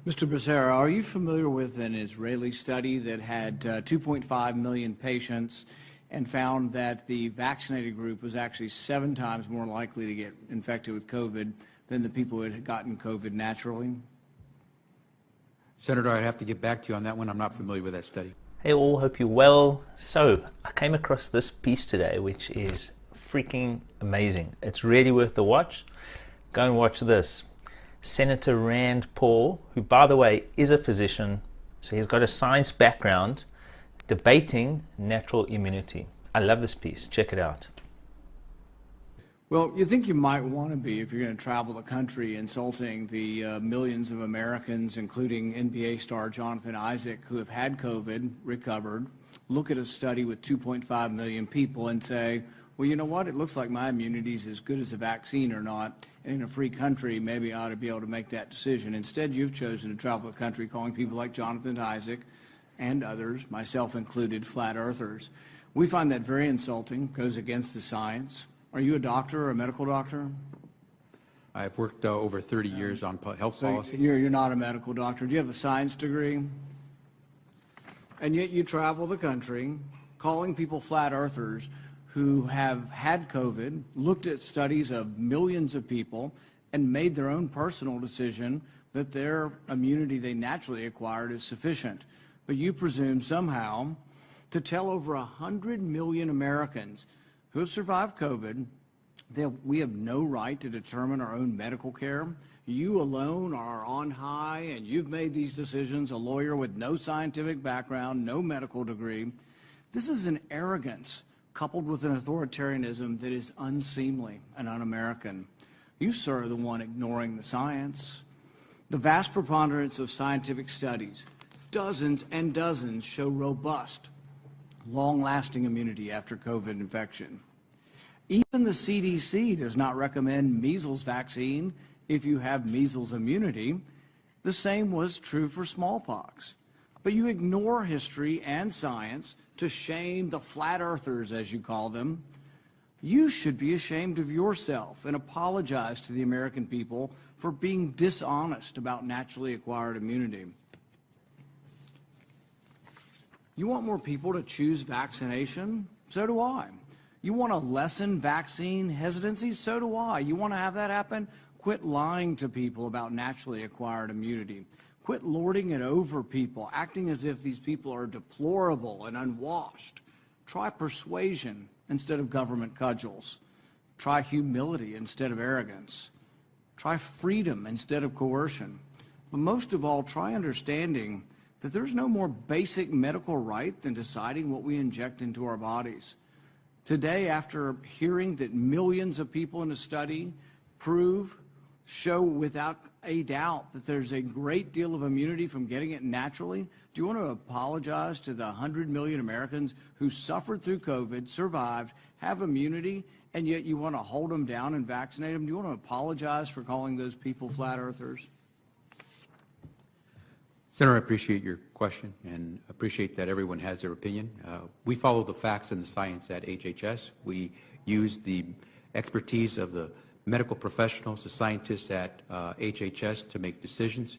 Mr. Becerra, are you familiar with an Israeli study that had 2.5 million patients and found that the vaccinated group was actually 7 times more likely to get infected with COVID than the people who had gotten COVID naturally? Senator, I'd have to get back to you on that one. I'm not familiar with that study. Hey all, hope you're well. So, I came across this piece today, which is freaking amazing. It's really worth the watch. Go and watch this. Senator Rand Paul, who by the way is a physician, so he's got a science background, debating natural immunity. I love this piece. Check it out. Well, you think you might want to be, if you're going to travel the country, insulting the millions of Americans, including NBA star Jonathan Isaac, who have had COVID, recovered, look at a study with 2.5 million people and say, well, you know what, it looks like my immunity is as good as a vaccine or not, and in a free country, maybe I ought to be able to make that decision. Instead, you've chosen to travel the country calling people like Jonathan Isaac and others, myself included, flat earthers. We find that very insulting, goes against the science. Are you a doctor or a medical doctor? I've worked over 30 years on health policy. You're not a medical doctor. Do you have a science degree? And yet you travel the country calling people flat earthers who have had COVID, looked at studies of millions of people, and made their own personal decision that their immunity they naturally acquired is sufficient. But you presume somehow to tell over 100 million Americans who have survived COVID that we have no right to determine our own medical care. You alone are on high, and you've made these decisions, a lawyer with no scientific background, no medical degree. This is an arrogance coupled with an authoritarianism that is unseemly and un-American. You, sir, are the one ignoring the science. The vast preponderance of scientific studies, dozens and dozens, show robust, long-lasting immunity after COVID infection. Even the CDC does not recommend measles vaccine if you have measles immunity. The same was true for smallpox. But you ignore history and science to shame the flat earthers, as you call them. You should be ashamed of yourself and apologize to the American people for being dishonest about naturally acquired immunity. You want more people to choose vaccination? So do I. You want to lessen vaccine hesitancy? So do I. You want to have that happen? Quit lying to people about naturally acquired immunity. Quit lording it over people, acting as if these people are deplorable and unwashed. Try persuasion instead of government cudgels. Try humility instead of arrogance. Try freedom instead of coercion. But most of all, try understanding that there's no more basic medical right than deciding what we inject into our bodies. Today, after hearing that millions of people in a study show without a doubt that there's a great deal of immunity from getting it naturally, do you want to apologize to the 100 million Americans who suffered through COVID, survived, have immunity, and yet you want to hold them down and vaccinate them? Do you want to apologize for calling those people flat earthers? Senator, I appreciate your question and appreciate that everyone has their opinion. We follow the facts and the science at HHS. We use the expertise of the medical professionals, the scientists at HHS to make decisions.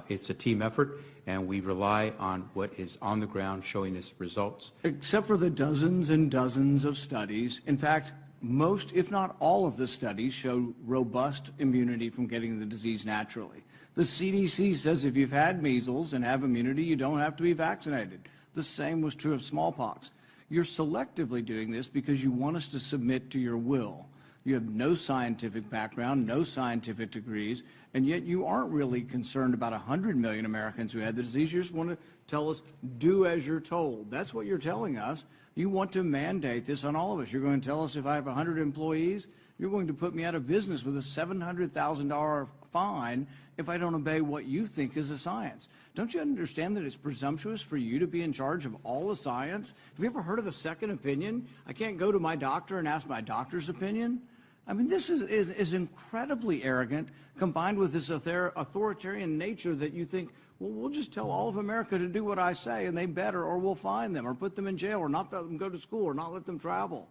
It's a team effort, and we rely on what is on the ground showing us results. Except for the dozens and dozens of studies. In fact, most, if not all of the studies show robust immunity from getting the disease naturally. The CDC says if you've had measles and have immunity, you don't have to be vaccinated. The same was true of smallpox. You're selectively doing this because you want us to submit to your will. You have no scientific background, no scientific degrees, and yet you aren't really concerned about 100 million Americans who had the disease. You just want to tell us, do as you're told. That's what you're telling us. You want to mandate this on all of us. You're going to tell us if I have 100 employees, you're going to put me out of business with a $700,000 fine if I don't obey what you think is the science. Don't you understand that it's presumptuous for you to be in charge of all the science? Have you ever heard of a second opinion? I can't go to my doctor and ask my doctor's opinion. I mean, this is incredibly arrogant, combined with this authoritarian nature that you think, well, we'll just tell all of America to do what I say, and they better, or we'll fine them, or put them in jail, or not let them go to school, or not let them travel.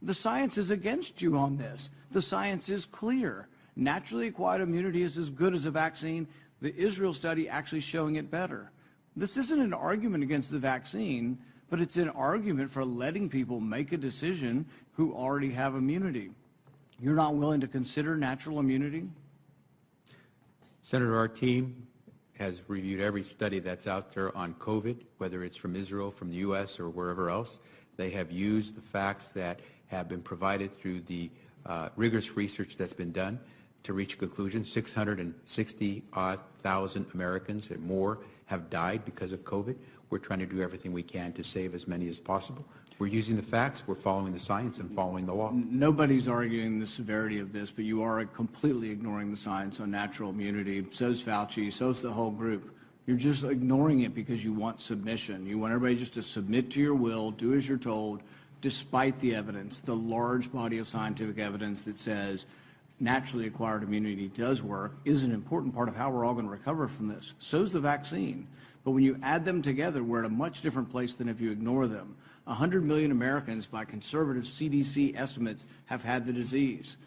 The science is against you on this. The science is clear. Naturally acquired immunity is as good as a vaccine. The Israel study actually showing it better. This isn't an argument against the vaccine, but it's an argument for letting people make a decision who already have immunity. You're not willing to consider natural immunity? Senator, our team has reviewed every study that's out there on COVID, whether it's from Israel, from the U.S., or wherever else. They have used the facts that have been provided through the rigorous research that's been done to reach a conclusion. 660,000 Americans and more have died because of COVID. We're trying to do everything we can to save as many as possible. We're using the facts, we're following the science, and following the law. Nobody's arguing the severity of this, but you are completely ignoring the science on natural immunity. So's Fauci, so's the whole group. You're just ignoring it because you want submission. You want everybody just to submit to your will, do as you're told, despite the evidence, the large body of scientific evidence that says naturally acquired immunity does work, is an important part of how we're all going to recover from this. So's the vaccine. But when you add them together, we're at a much different place than if you ignore them. 100 million Americans, by conservative CDC estimates, have had the disease.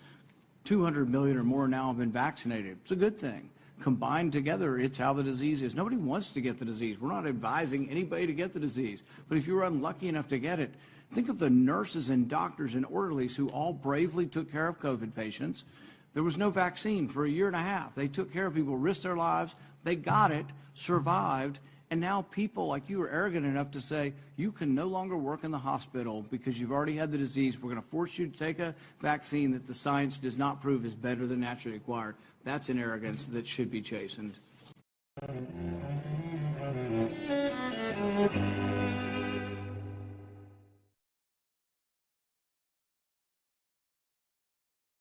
200 million or more now have been vaccinated. It's a good thing. Combined together, it's how the disease is. Nobody wants to get the disease. We're not advising anybody to get the disease. But if you were unlucky enough to get it, think of the nurses and doctors and orderlies who all bravely took care of COVID patients. There was no vaccine for a year and a half. They took care of people, risked their lives. They got it, survived, and now people like you are arrogant enough to say you can no longer work in the hospital because you've already had the disease. We're going to force you to take a vaccine that the science does not prove is better than naturally acquired. That's an arrogance that should be chastened.